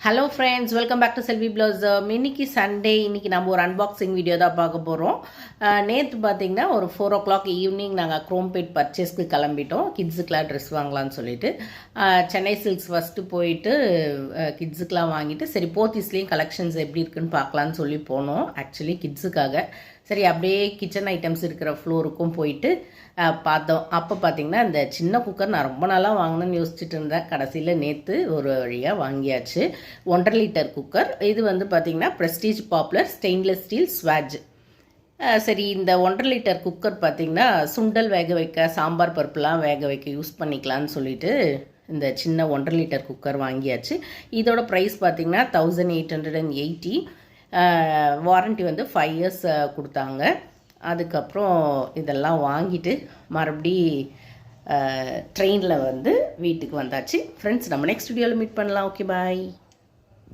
Hello friends, welcome back to Selvi blouse. இன்னைக்கு Sunday. இன்னைக்கு நம்ம ஒரு அன்பாக்சிங் வீடியோ தான் பார்க்க போகிறோம். நேற்று பார்த்தீங்கன்னா ஒரு 4 o'clock ஈவினிங் நாங்கள் குரோம்பேட் பர்ச்சேஸ்க்கு கிளம்பிட்டோம். கிட்ஸுக்கெலாம் ட்ரெஸ் வாங்கலான்னு சொல்லிட்டு சென்னை சில்க்ஸ் ஃபஸ்ட்டு போயிட்டு கிட்ஸுக்கெலாம் வாங்கிட்டு சரி போத்தீஸ்லேயும் கலெக்ஷன்ஸ் எப்படி இருக்குன்னு பார்க்கலான்னு சொல்லி போனோம். ஆக்சுவலி கிட்ஸுக்காக சரி அப்படியே கிச்சன் ஐட்டம்ஸ் இருக்கிற ஃப்ளோருக்கும் போயிட்டு பார்த்தோம். அப்போ பார்த்தீங்கன்னா இந்த சின்ன குக்கர் நான் ரொம்ப நாளாக வாங்கணும்னு யோசிச்சுட்டு இருந்தேன். கடைசியில் நேற்று ஒரு வழியாக வாங்கியாச்சு. 1.5 லிட்டர் குக்கர். இது வந்து பார்த்திங்கன்னா ப்ரெஸ்டீஜ் பாப்புலர் ஸ்டெயின்லெஸ் ஸ்டீல் ஸ்வாட்ச். சரி, இந்த 1.5 லிட்டர் குக்கர் பார்த்திங்கன்னா சுண்டல் வேக வைக்க, சாம்பார் பருப்புலாம் வேக வைக்க யூஸ் பண்ணிக்கலான்னு சொல்லிட்டு இந்த சின்ன 1.5 லிட்டர் குக்கர் வாங்கியாச்சு. இதோட ப்ரைஸ் பார்த்திங்கன்னா 1880. வாரண்ட்டி வந்து 5 years கொடுத்தாங்க. அதுக்கப்புறம் இதெல்லாம் வாங்கிட்டு மறுபடி ட்ரெயினில் வந்து வீட்டுக்கு வந்தாச்சு. ஃப்ரெண்ட்ஸ், நம்ம நெக்ஸ்ட் வீடியோவில் மீட் பண்ணலாம். ஓகே, பாய்.